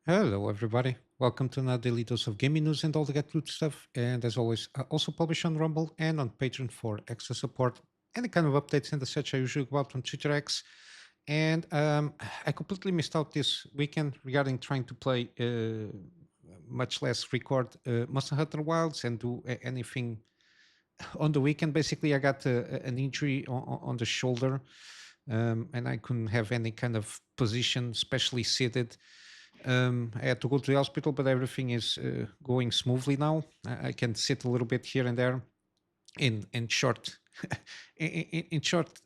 Hello, everybody. Welcome to another daily dose of gaming news and all the good stuff. And as always, I also publish on Rumble and on Patreon for extra support. Any kind of updates and the such I usually go out on Twitter X. And I completely missed out this weekend regarding trying to play, much less record Monster Hunter Wilds and do anything on the weekend. Basically, I got an injury on the shoulder, and I couldn't have any kind of position, especially seated. I had to go to the hospital, but everything is going smoothly now. I can sit a little bit here and there in short in short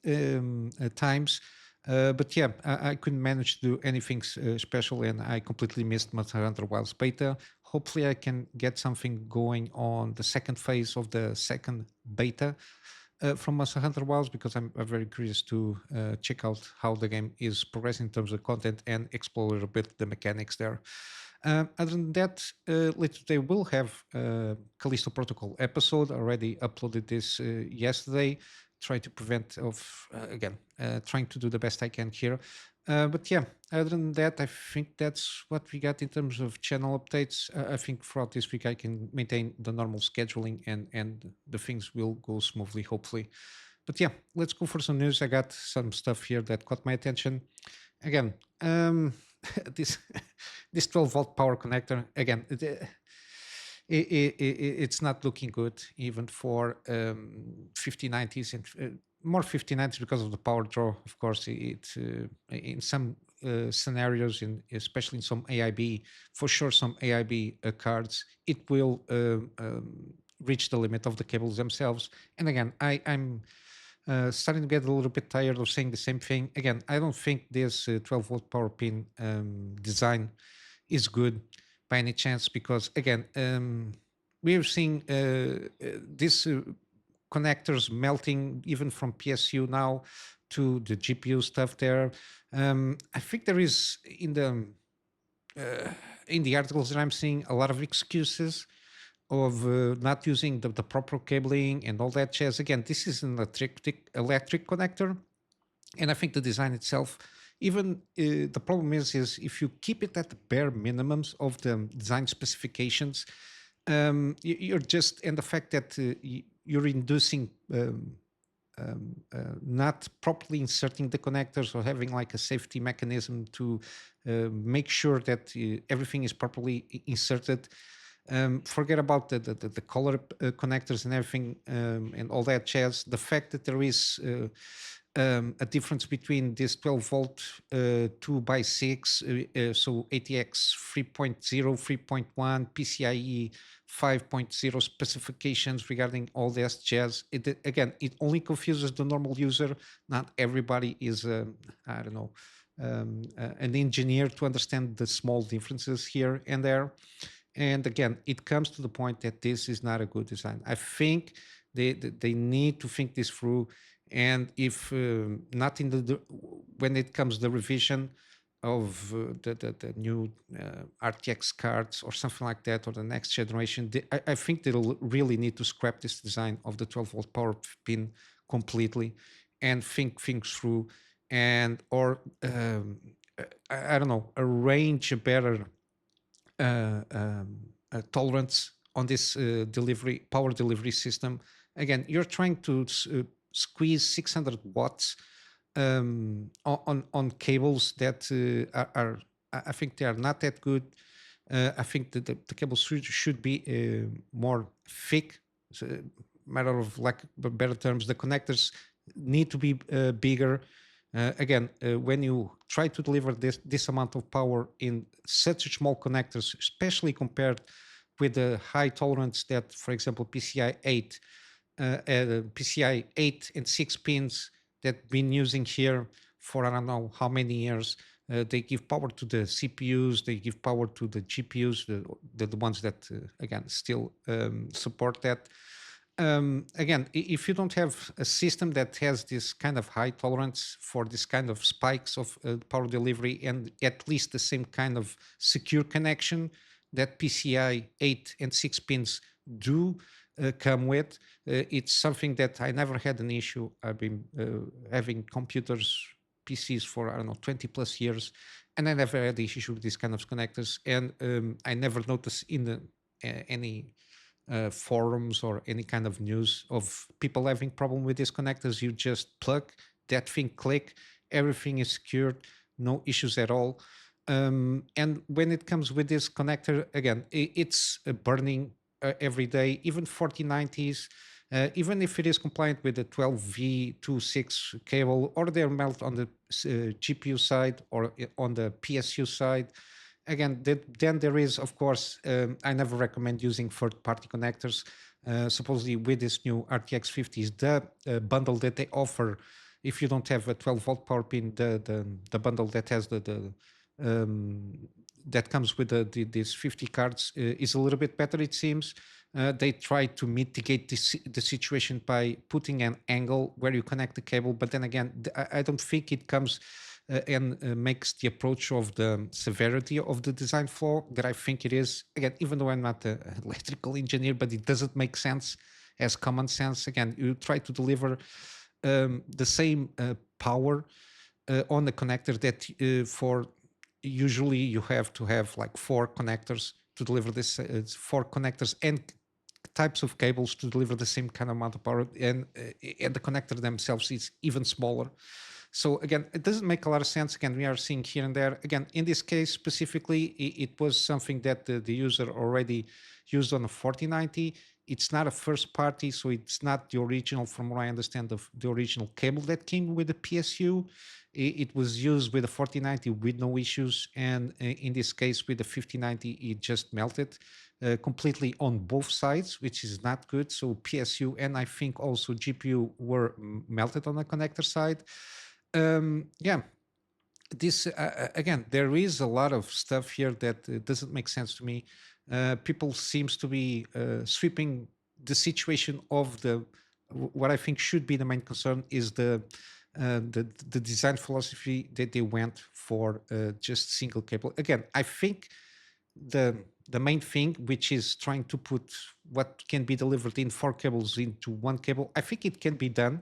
times. But yeah, I couldn't manage to do anything special, and I completely missed Monster Hunter Wilds beta. Hopefully, I can get something going on the second phase of the second beta from Monster Hunter Wilds because I'm very curious to check out how the game is progressing in terms of content and explore a little bit the mechanics there. Other than that, later today we'll have Callisto Protocol episode. Already uploaded this yesterday. Try to prevent of again trying to do the best I can here. But yeah, other than that, I think that's what we got in terms of channel updates. I think throughout this week I can maintain the normal scheduling and the things will go smoothly, hopefully. But yeah, let's go for some news. I got some stuff here that caught my attention. Again, this this 12-volt power connector. Again, it's not looking good even for 5090s and more 5090s because of the power draw. Of course, it in some scenarios, in especially in some AIB, for sure, some AIB cards, it will reach the limit of the cables themselves. And again, I'm starting to get a little bit tired of saying the same thing. Again, I don't think this 12-volt power pin design is good by any chance because again, we're seeing these connectors melting even from PSU now to the GPU stuff there. I think there is uh, in the articles that I'm seeing a lot of excuses of not using the proper cabling and all that jazz. Again, this is an electric connector, and I think the design itself, even the problem is if you keep it at the bare minimums of the design specifications, you're just, and the fact that you're inducing not properly inserting the connectors or having like a safety mechanism to make sure that everything is properly inserted. Forget about the color connectors and everything and all that jazz. The fact that there is a difference between this 12 volt 2 by 6, so ATX 3.0, 3.1, PCIe 5.0 specifications regarding all this jazz. Again, it only confuses the normal user. Not everybody is, I don't know, an engineer to understand the small differences here and there. And again, it comes to the point that this is not a good design. I think they need to think this through. And if not in when it comes the revision of the new RTX cards or something like that, or the next generation, I think they'll really need to scrap this design of the 12-volt power pin completely and think things through, and or I don't know, arrange a better tolerance on this delivery power delivery system. Again, you're trying to squeeze 600 watts on cables that are I think they are not that good. I think that the cables should be more thick. So, matter of lack of better terms, the connectors need to be bigger. Again, when you try to deliver this amount of power in such small connectors, especially compared with the high tolerance that, for example, PCI 8 and 6 pins that been using here for I don't know how many years. They give power to the CPUs, they give power to the GPUs, the ones that again still support that. Again, if you don't have a system that has this kind of high tolerance for this kind of spikes of power delivery and at least the same kind of secure connection that PCI 8 and 6 pins do come with, it's something that I never had an issue. I've been having computers, PCs for, I don't know, 20 plus years. and I never had the issue with these kind of connectors, and I never noticed in any forums or any kind of news of people having problem with these connectors. You just plug that thing, click, everything is secured, no issues at all. And when it comes with this connector, again, it's burning every day, even 4090s. Even if it is compliant with the 12V26 cable, or they're melt on the GPU side or on the PSU side, again, then there is, of course, I never recommend using third-party connectors. Supposedly, with this new RTX 50s, the bundle that they offer, if you don't have a 12-volt power pin, the bundle that has that comes with these 50 cards is a little bit better, it seems. They try to mitigate the situation by putting an angle where you connect the cable, but then again, I don't think it comes and makes the approach of the severity of the design flaw that I think it is. Again, even though I'm not an electrical engineer, but it doesn't make sense as common sense. Again, you try to deliver the same power on the connector that for usually you have to have like 4 connectors to deliver this, 4 connectors and types of cables to deliver the same kind of amount of power, and the connector themselves is even smaller. So again, it doesn't make a lot of sense. Again, we are seeing here and there. Again, in this case specifically, it was something that the user already used on a 4090. It's not a first party, so it's not the original, from what I understand, of the original cable that came with the PSU. It was used with the 4090 with no issues, and in this case with the 5090, it just melted completely on both sides, which is not good. So PSU and I think also GPU were melted on the connector side. Yeah, this again, there is a lot of stuff here that doesn't make sense to me. People seems to be sweeping the situation of what I think should be the main concern is the design philosophy that they went for just single cable. Again, I think the main thing, which is trying to put what can be delivered in 4 cables into 1 cable, I think it can be done,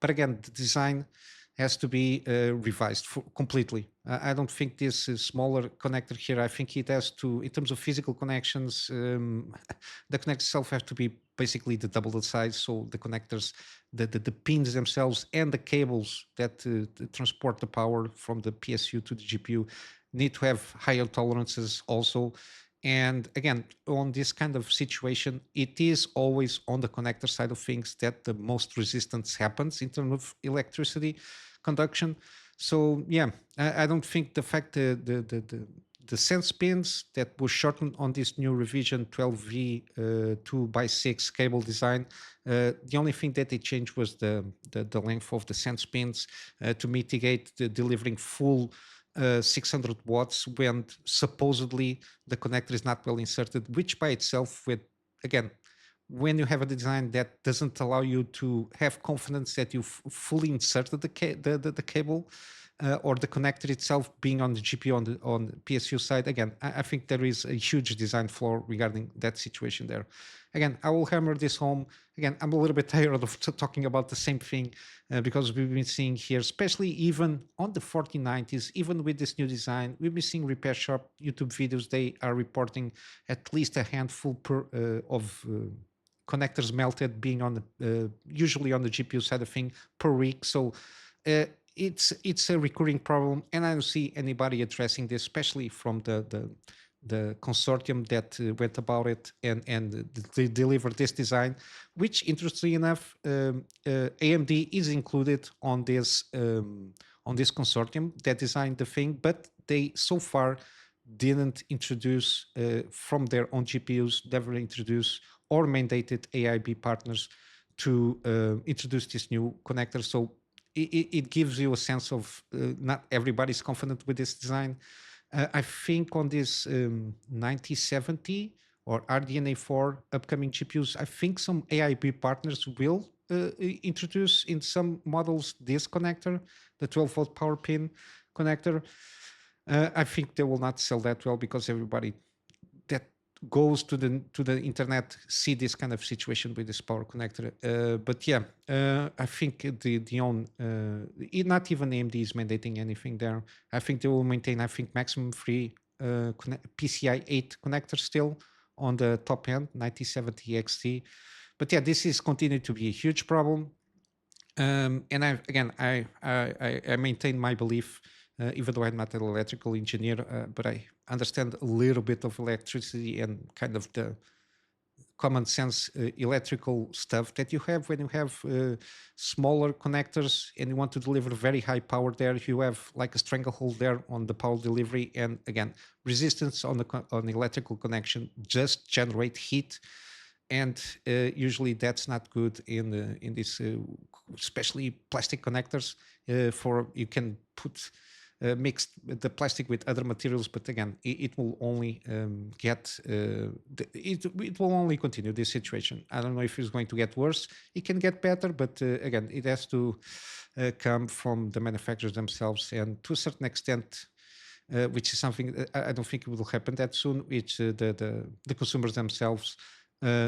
but again, the design has to be revised completely. I don't think this is smaller connector here. I think it has to, in terms of physical connections, the connector itself has to be basically the double the size. So the connectors, the pins themselves and the cables that transport the power from the PSU to the GPU need to have higher tolerances also. And again, on this kind of situation, it is always on the connector side of things that the most resistance happens in terms of electricity conduction. So yeah, I don't think the fact the sense pins that were shortened on this new revision 12V 2x6 cable design, the only thing that they changed was the length of the sense pins to mitigate the delivering full 600 watts when supposedly the connector is not well inserted, which by itself, with again, when you have a design that doesn't allow you to have confidence that you fully inserted the cable or the connector itself being on the GPU on the PSU side, again, I think there is a huge design flaw regarding that situation there. Again, I will hammer this home. Again, I'm a little bit tired of talking about the same thing because we've been seeing here, especially even on the 4090s, even with this new design, we've been seeing repair shop YouTube videos. They are reporting at least a handful of connectors melted being on the usually on the GPU side of thing per week. So it's a recurring problem, and I don't see anybody addressing this, especially from the consortium that went about it and they delivered this design, which interestingly enough, AMD is included on this consortium that designed the thing, but they so far didn't introduce from their own GPUs, never introduce or mandated AIB partners to introduce this new connector. So it gives you a sense of not everybody's confident with this design. I think on this 9070 or RDNA4 upcoming GPUs, I think some AIB partners will introduce in some models this connector, the 12-volt power pin connector. I think they will not sell that well because everybody that goes to the internet see this kind of situation with this power connector. But yeah, I think not even AMD is mandating anything there. I think they will maintain, I think, maximum free PCI 8 connector still on the top end 9070 XT. But yeah, this is continued to be a huge problem. And I maintain my belief, even though I'm not an electrical engineer, but I understand a little bit of electricity and kind of the common sense electrical stuff that you have when you have smaller connectors and you want to deliver very high power there. You have like a stranglehold there on the power delivery, and again, resistance on the electrical connection just generate heat, and usually that's not good in this especially plastic connectors. For you can put mix the plastic with other materials, but again, it will only it will only continue this situation. I don't know if it's going to get worse. It can get better, but again, it has to come from the manufacturers themselves, and to a certain extent, which is something that I don't think it will happen that soon, which the consumers themselves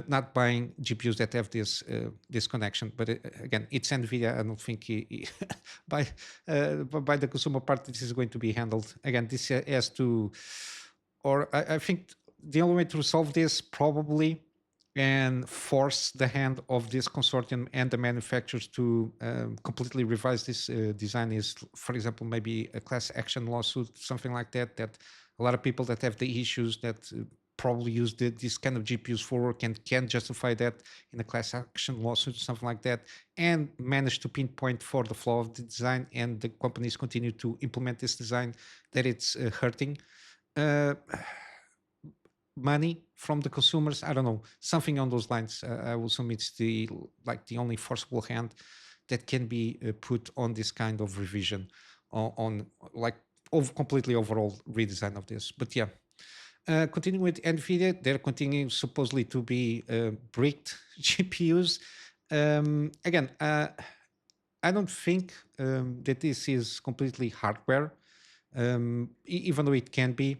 not buying GPUs that have this connection. But again, it's NVIDIA. I don't think by by the consumer part this is going to be handled. Again, this has to, or I think the only way to resolve this probably and force the hand of this consortium and the manufacturers to completely revise this design is, for example, maybe a class action lawsuit, something like that, that a lot of people that have the issues that probably use this kind of GPUs for work and can justify that in a class action lawsuit, something like that, and manage to pinpoint for the flaw of the design, and the companies continue to implement this design, that it's hurting money from the consumers. I don't know, something on those lines. I will assume it's the only forcible hand that can be put on this kind of revision on completely overall redesign of this. But yeah, continuing with NVIDIA, they're continuing supposedly to be bricked GPUs. Again, I don't think that this is completely hardware, even though it can be.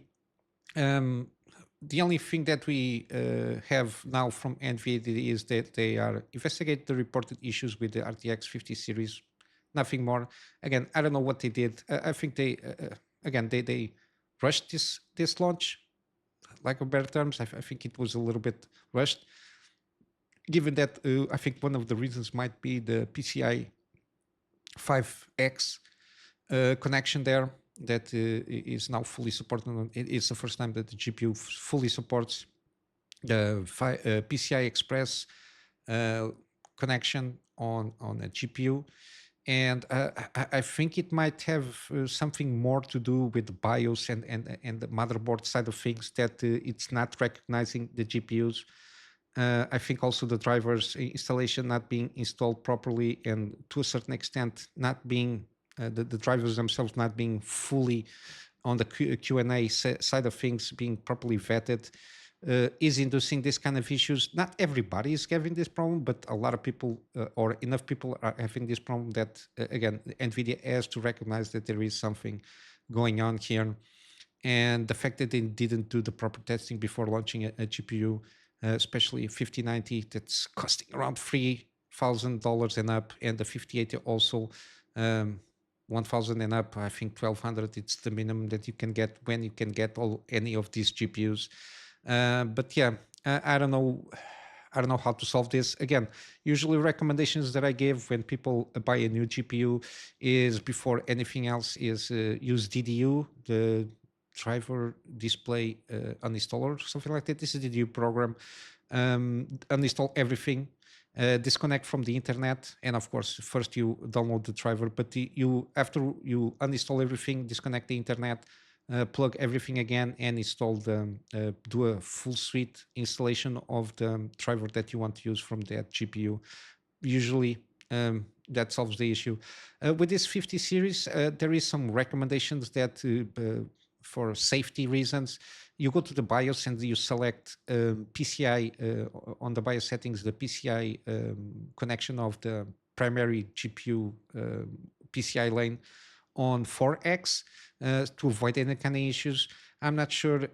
The only thing that we have now from NVIDIA is that they are investigate the reported issues with the RTX 50 series, nothing more. Again, I don't know what they did. I think they they rushed this launch, lack of better terms. I think it was a little bit rushed, given that I think one of the reasons might be the PCI 5X connection there that is now fully supported. It's the first time that the GPU fully supports the PCI Express connection on a GPU. And I think it might have something more to do with the BIOS and the motherboard side of things, that it's not recognizing the GPUs. I think also the drivers installation not being installed properly, and to a certain extent not being the drivers themselves not being fully on the Q&A side of things being properly vetted, is inducing this kind of issues. Not everybody is having this problem, but a lot of people or enough people are having this problem that, again, NVIDIA has to recognize that there is something going on here. And the fact that they didn't do the proper testing before launching a GPU, especially 5090, that's costing around $3,000 and up, and the 5080 also 1,000 and up. I think 1,200. It's the minimum that you can get when you can get any of these GPUs. But yeah, I don't know. I don't know how to solve this. Again, usually recommendations that I give when people buy a new GPU is, before anything else, is use DDU, the driver display uninstaller, something like that. This is the DDU program. Uninstall everything. Disconnect from the internet, and of course first you download the driver, but you after you uninstall everything, disconnect the internet, plug everything again, and install do a full suite installation of the driver that you want to use from that GPU. Usually that solves the issue. With this 50 series, there is some recommendations that for safety reasons, you go to the BIOS and you select PCI on the BIOS settings, the PCI connection of the primary GPU PCI lane on 4X to avoid any kind of issues. I'm not sure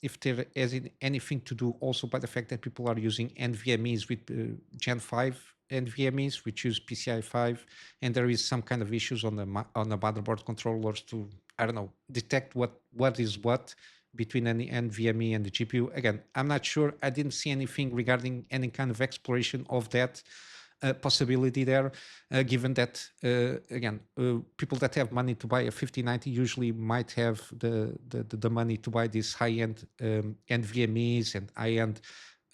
if there has anything to do also by the fact that people are using NVMEs with Gen 5 NVMEs, which use PCI 5, and there is some kind of issues on on the motherboard controllers to, I don't know, detect what is what between any NVMe and the GPU. Again, I'm not sure. I didn't see anything regarding any kind of exploration of that possibility there, given that, again, people that have money to buy a 5090 usually might have the money to buy these high-end NVMEs and high-end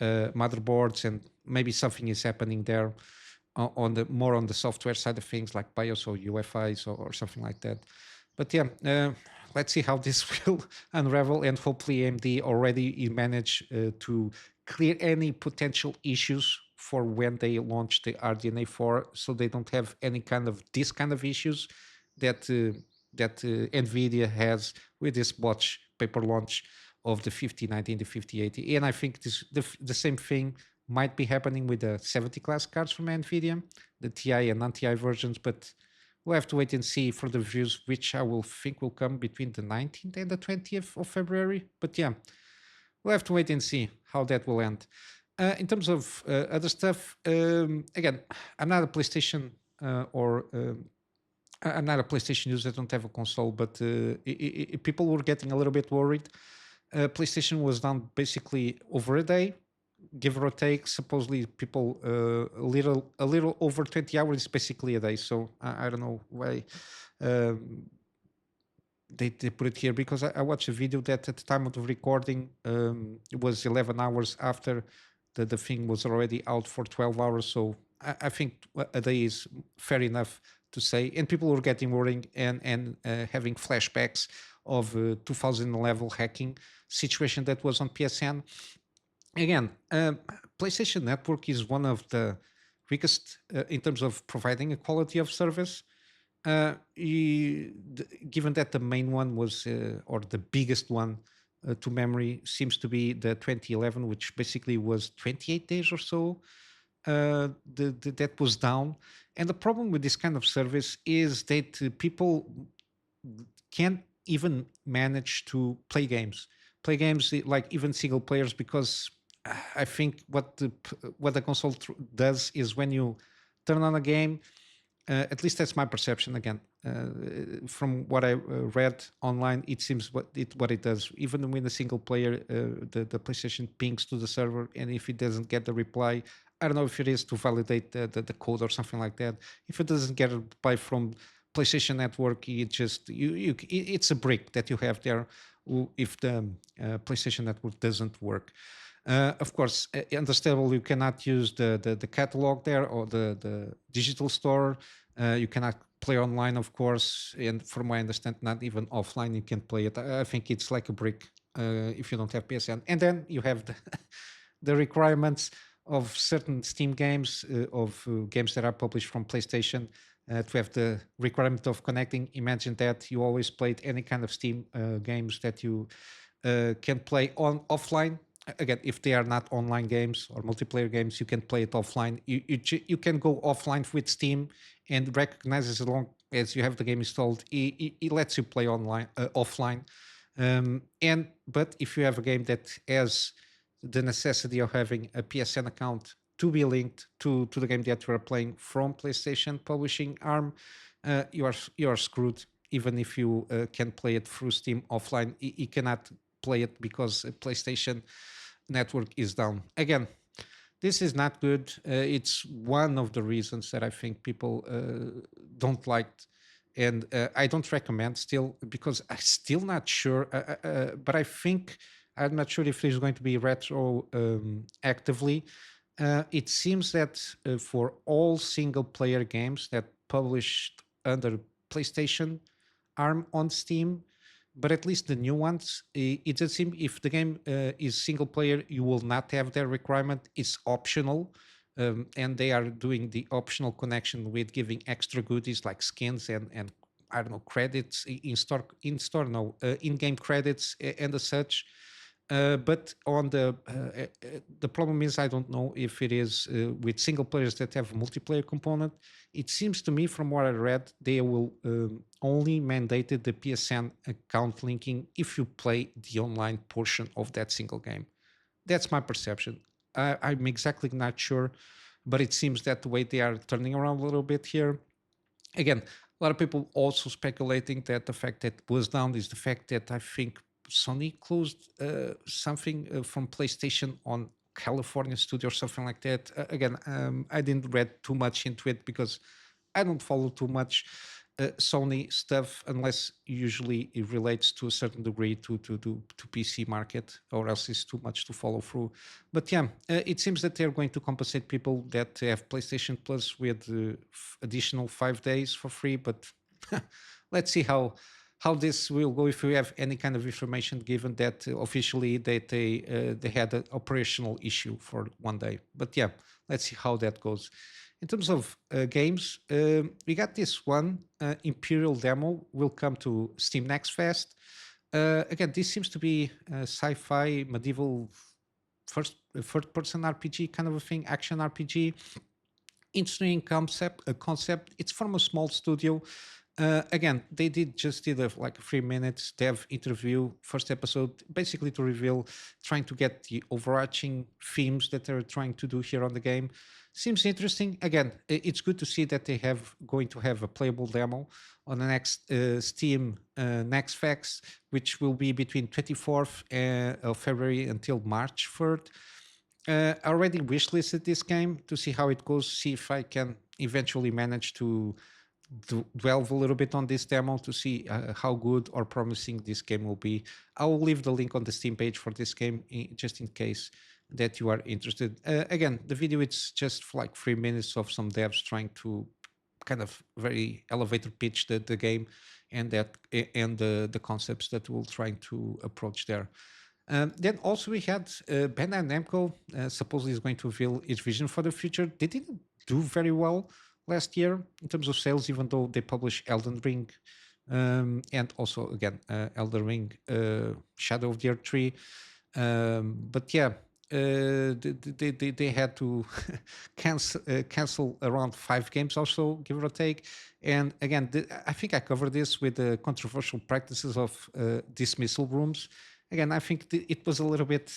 motherboards, and maybe something is happening there on the more on the software side of things, like BIOS or UEFIs or something like that. But yeah, let's see how this will unravel, and hopefully AMD already managed to clear any potential issues for when they launch the RDNA 4, so they don't have any kind of this kind of issues that NVIDIA has with this watch paper launch of the 5090 and the 5080. And I think the same thing might be happening with the 70 class cards from NVIDIA, the TI and non-TI versions, but we'll have to wait and see for the reviews, which I will think will come between the 19th and the 20th of February. But yeah, we'll have to wait and see how that will end. In terms of other stuff, again, I'm not a PlayStation or I'm not a PlayStation user. I don't have a console, but people were getting a little bit worried. PlayStation was down basically over a day, give or take. Supposedly, people a little over 20 hours is basically a day. So I don't know why they put it here, because I watched a video that at the time of the recording, it was 11 hours after the thing was already out for 12 hours. So I think a day is fair enough to say. And people were getting worried and having flashbacks of 2011 hacking situation that was on PSN. Again, PlayStation Network is one of the weakest in terms of providing a quality of service. Given that the main one was, or the biggest one to memory, seems to be the 2011, which basically was 28 days or so, that was down. And the problem with this kind of service is that people can't even manage to play games like even single players, because I think what the console does is when you turn on a game, at least that's my perception. Again, from what I read online, it seems what it does. Even with a single player, the PlayStation pings to the server, and if it doesn't get the reply, I don't know if it is to validate the code or something like that. If it doesn't get a reply from PlayStation Network, it just it's a brick that you have there. If the PlayStation Network doesn't work. Of course, understandable, you cannot use the catalog there or the digital store. You cannot play online, of course, and from what I understand, not even offline you can play it. I think it's like a brick if you don't have PSN. And then you have the requirements of certain Steam games, of games that are published from PlayStation, to have the requirement of connecting. Imagine that you always played any kind of Steam games that you can play on offline. Again, if they are not online games or multiplayer games, you can play it offline. You can go offline with Steam, and recognizes as long as you have the game installed, it lets you play online offline. But if you have a game that has the necessity of having a PSN account to be linked to the game that you are playing from PlayStation publishing arm, you are screwed. Even if you can play it through Steam offline, you cannot play it because PlayStation Network is down. Again, this is not good. It's one of the reasons that I think people don't like, and I don't recommend still, because I'm still not sure. But I think I'm not sure if there's going to be retro actively. It seems that for all single player games that published under PlayStation ARM on Steam, but at least the new ones, it does seem if the game is single player, you will not have that requirement. It's optional. And they are doing the optional connection with giving extra goodies like skins and I don't know, credits in store no in-game credits and as such. But on the problem is I don't know if it is with single players that have a multiplayer component. It seems to me from what I read, they will only mandated the PSN account linking if you play the online portion of that single game. That's my perception. I'm exactly not sure, but it seems that the way they are turning around a little bit here. Again, a lot of people also speculating that the fact that it was down is the fact that I think Sony closed something from PlayStation on California studio or something like that. Again, I didn't read too much into it because I don't follow too much Sony stuff unless usually it relates to a certain degree to PC market, or else it's too much to follow through. But yeah, it seems that they're going to compensate people that have PlayStation Plus with additional 5 days for free. But let's see how this will go if we have any kind of information, given that officially they had an operational issue for one day. But yeah, let's see how that goes. In terms of games, we got this one Empyreal demo will come to Steam Next Fest. Again, this seems to be a sci-fi medieval third person RPG kind of a thing, action RPG. Interesting concept. It's from a small studio. Again, they did like a 3 minutes dev interview, first episode, basically to reveal, trying to get the overarching themes that they're trying to do here on the game. Seems interesting. Again, it's good to see that they have going to have a playable demo on the next Steam Next Fest, which will be between 24th of February until March 3rd. I already wishlisted this game to see how it goes, see if I can eventually manage to delve a little bit on this demo to see how good or promising this game will be. I will leave the link on the Steam page for this game just in case that you are interested. Again, the video, it's just for like 3 minutes of some devs trying to kind of very elevator pitch the game and the concepts that we're trying to approach there. Then also we had Bandai Namco supposedly is going to reveal its vision for the future. They didn't do very well last year in terms of sales, even though they published Elden Ring and also again Elden Ring Shadow of the Earth 3. But yeah, they had to cancel around 5 games or so, give or take. And again, I think I covered this with the controversial practices of dismissal rooms. Again, I think it was a little bit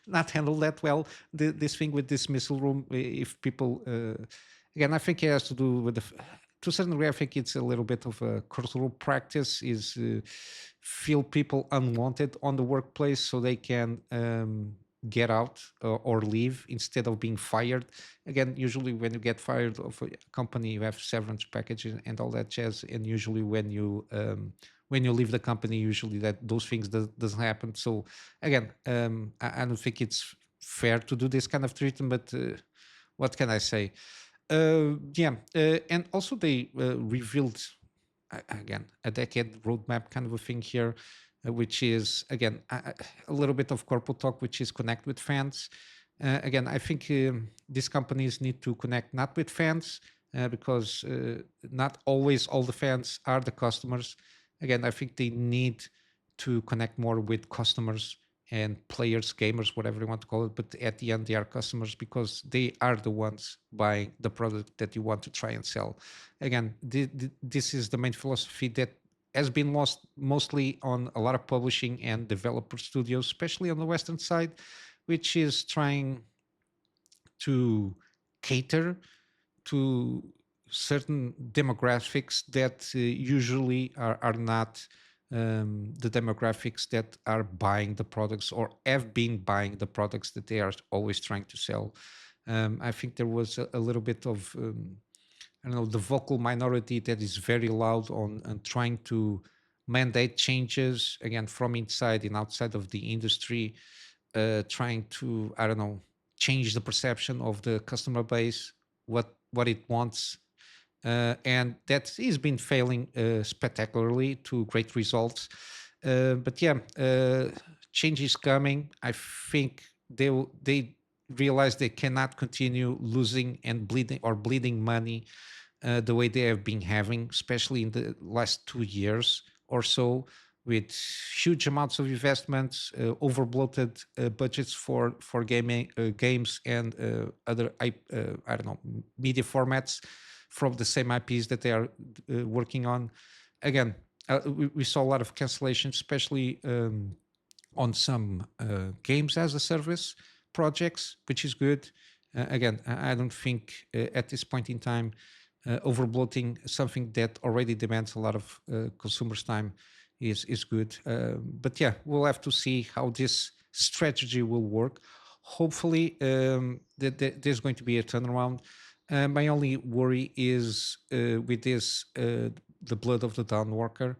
not handled that well. This thing with dismissal room, if people, again, I think it has to do with to a certain degree, I think it's a little bit of a cultural practice, is feel people unwanted on the workplace so they can get out or leave instead of being fired. Again, usually when you get fired of a company, you have severance packages and all that jazz. And usually when you leave the company, usually that those things doesn't happen. So again, I don't think it's fair to do this kind of treatment, but what can I say? And also they revealed again a decade roadmap kind of a thing here, which is again a little bit of corporate talk, which is connect with fans. Again, I think these companies need to connect not with fans because not always all the fans are the customers. Again, I think they need to connect more with customers and players, gamers, whatever you want to call it. But at the end, they are customers because they are the ones buying the product that you want to try and sell. Again, this is the main philosophy that has been lost mostly on a lot of publishing and developer studios, especially on the Western side, which is trying to cater to certain demographics that usually are not the demographics that are buying the products or have been buying the products that they are always trying to sell. I think there was a little bit of, I don't know, the vocal minority that is very loud on trying to mandate changes, again, from inside and outside of the industry, trying to, I don't know, change the perception of the customer base, what it wants, and that has been failing spectacularly to great results. But yeah, change is coming. I think they realize they cannot continue losing and bleeding money the way they have been having, especially in the last 2 years or so. with huge amounts of investments, over bloated budgets for gaming games and other I don't know, media formats from the same IPs that they are working on. Again, we saw a lot of cancellations, especially on some games as a service projects, which is good. Again, I don't think at this point in time, overbloating something that already demands a lot of consumers' time is good. But yeah, we'll have to see how this strategy will work. Hopefully, there's going to be a turnaround. My only worry is with this, the Blood of the Dawn Walker.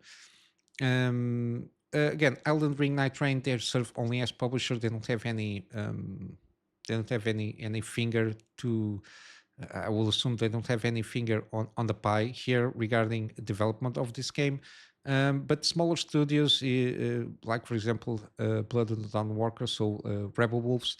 Again, Elden Ring, Night Rain, they serve only as publisher. They don't have any. They don't have any finger to. I will assume they don't have any finger on the pie here regarding development of this game. But smaller studios, like for example, Blood and the Dawn Walker, so Rebel Wolves.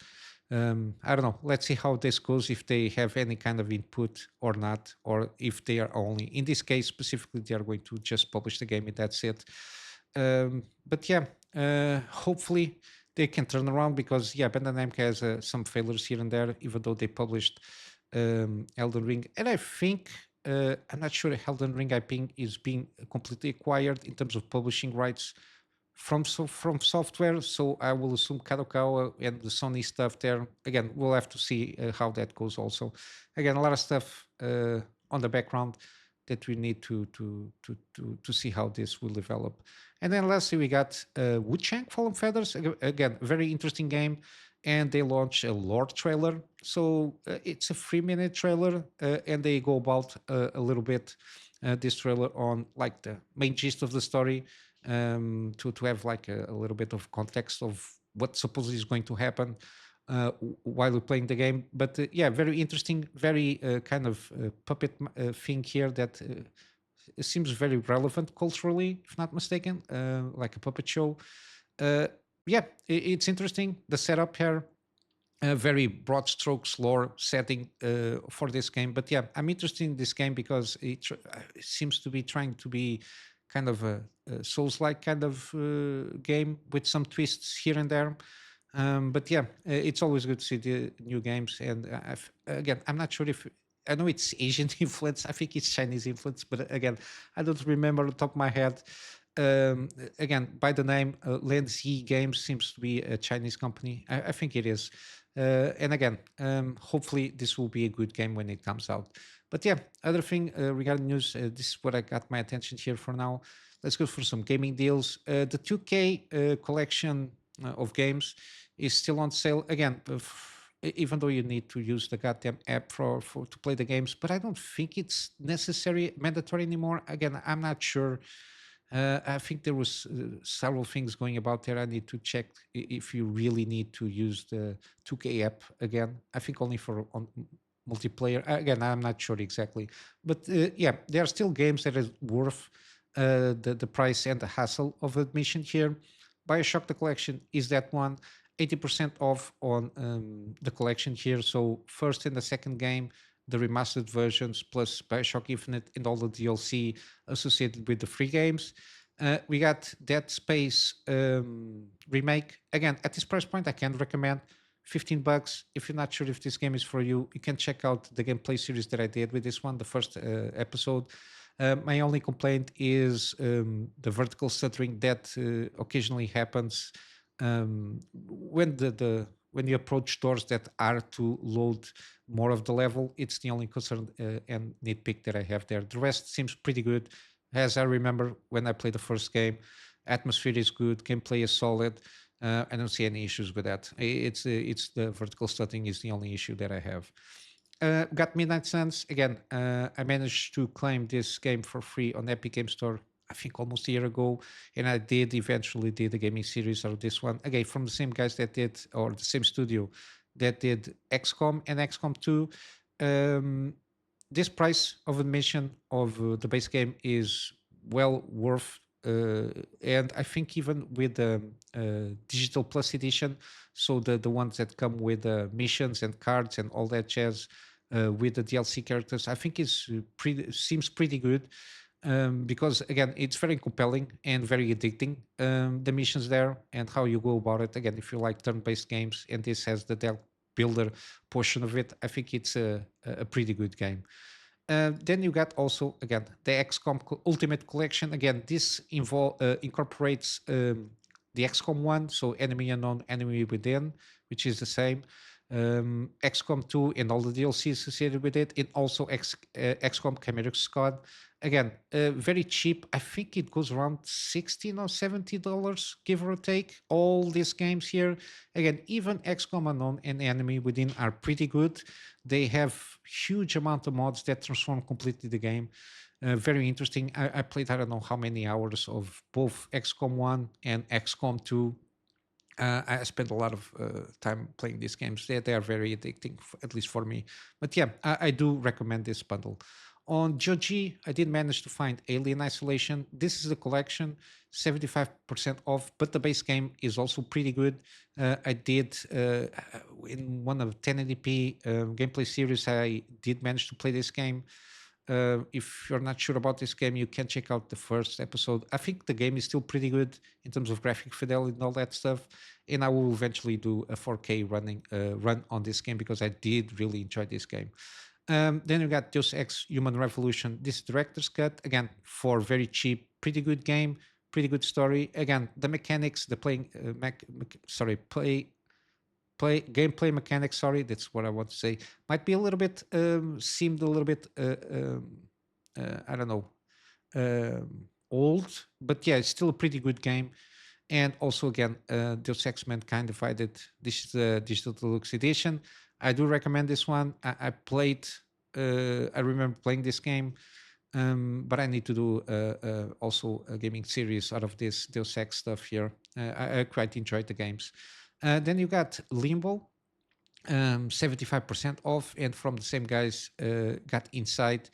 I don't know. Let's see how this goes. If they have any kind of input or not, or if they are only in this case specifically, they are going to just publish the game and that's it. But yeah, hopefully they can turn around because yeah, Bandai Namco has some failures here and there, even though they published Elden Ring, and I think I'm not sure Elden Ring IP is being completely acquired in terms of publishing rights from software. So I will assume Kadokawa and the Sony stuff there. Again, we'll have to see how that goes. Also, again, a lot of stuff on the background that we need to see how this will develop. And then lastly, we got Wuchang Fallen Feathers. Again, very interesting game. And they launch a lore trailer. So it's a 3-minute trailer, and they go about a little bit this trailer on like the main gist of the story, to have like a little bit of context of what supposedly is going to happen while we're playing the game. But yeah, very interesting, very kind of puppet thing here that seems very relevant culturally, if not mistaken, like a puppet show. Uh, yeah, it's interesting. The setup here, very broad strokes lore setting for this game. But yeah, I'm interested in this game because it seems to be trying to be kind of a Souls-like kind of game with some twists here and there. But yeah, it's always good to see the new games. And again, I'm not sure if I know it's Asian influence. I think it's Chinese influence, but again, I don't remember on the top of my head. Again, by the name, Lenzi Games seems to be a Chinese company. I think it is. And again, hopefully this will be a good game when it comes out. But yeah, other thing regarding news, this is what I got my attention here for now. Let's go for some gaming deals. The 2K collection of games is still on sale. Again, even though you need to use the goddamn app for to play the games, but I don't think it's necessary, mandatory anymore. Again, I'm not sure. I think there was several things going about there. I need to check if you really need to use the 2K app again. I think only for on multiplayer. Again, I'm not sure exactly, but yeah, there are still games that is worth the price and the hassle of admission here. Bioshock the collection is that one. 80% off on the collection here. So first and the second game, the remastered versions plus Bioshock Infinite and all the DLC associated with the free games. We got Dead Space remake. Again, at this price point, I can recommend $15. If you're not sure if this game is for you, you can check out the gameplay series that I did with this one, the first episode. My only complaint is the vertical stuttering that occasionally happens when when you approach doors that are to load more of the level. It's the only concern and nitpick that I have there. The rest seems pretty good. As I remember when I played the first game, atmosphere is good, gameplay is solid. I don't see any issues with that. It's the vertical stuttering is the only issue that I have. Got Midnight Suns again. I managed to claim this game for free on Epic Game Store. I think almost a year ago, and I did eventually did a gaming series of this one again from the same guys that did, or the same studio that did XCOM and XCOM 2. This price of admission of the base game is well worth, and I think even with the digital plus edition, so the ones that come with missions and cards and all that jazz with the DLC characters, I think is pretty seems pretty good. because again, it's very compelling and very addicting. The missions there and how you go about it. Again, if you like turn-based games, and this has the deck builder portion of it, I think it's a pretty good game. Then you got also again the XCOM Ultimate Collection. Again, this incorporates the XCOM one, so Enemy Unknown, Enemy Within, which is the same. XCOM 2 and all the DLC associated with it. It also XCOM Chimeric Squad. Again, very cheap. I think it goes around $16 or $70, give or take. All these games here. Again, even XCOM Unknown and Enemy Within are pretty good. They have huge amount of mods that transform completely the game. Very interesting. I played I don't know how many hours of both XCOM 1 and XCOM 2. I spent a lot of time playing these games. They are very addicting, at least for me. But yeah, I do recommend this bundle. On DOGE, I did manage to find Alien Isolation. This is a collection, 75% off, but the base game is also pretty good. I did, in one of 1080p gameplay series, I did manage to play this game. If you're not sure about this game, you can check out the first episode. I think the game is still pretty good in terms of graphic fidelity and all that stuff. And I will eventually do a 4K run on this game because I did really enjoy this game. Then you got Deus Ex Human Revolution. This director's cut, again, for very cheap, pretty good game, pretty good story. Again, the mechanics, the playing, gameplay mechanics. Sorry, that's what I want to say. Might be a little bit, seemed a little bit, I don't know, old, but yeah, it's still a pretty good game. And also, again, Deus Ex Mankind Divided. This is the digital deluxe edition. I do recommend this one. I played, I remember playing this game, but I need to do also a gaming series out of this Deus Ex stuff here. I quite enjoyed the games. Then you got Limbo, 75% off, and from the same guys, got Inside.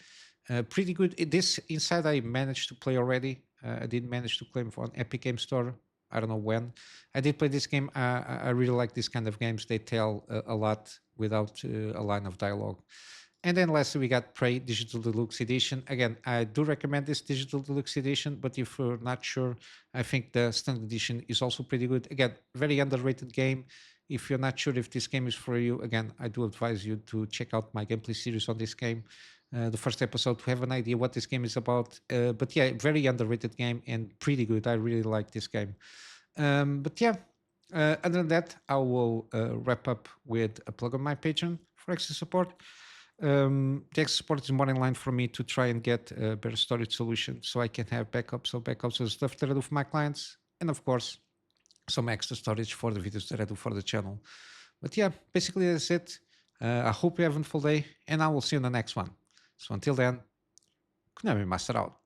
Pretty good. This Inside I managed to play already. I did manage to claim for an Epic Game Store. I don't know when. I did play this game. I really like this kind of games. They tell a lot without a line of dialogue. And then lastly, we got Prey Digital Deluxe Edition. Again, I do recommend this Digital Deluxe Edition, but if you're not sure, I think the Standard Edition is also pretty good. Again, very underrated game. If you're not sure if this game is for you, again, I do advise you to check out my gameplay series on this game. The first episode to have an idea what this game is about. But yeah, very underrated game and pretty good. I really like this game. But yeah, other than that, I will wrap up with a plug on my Patreon for extra support. The extra support is more in line for me to try and get a better storage solution so I can have backups of stuff that I do for my clients. And of course, some extra storage for the videos that I do for the channel. But yeah, basically that's it. I hope you have a full day and I will see you in the next one. So until then, Kunamy Master out.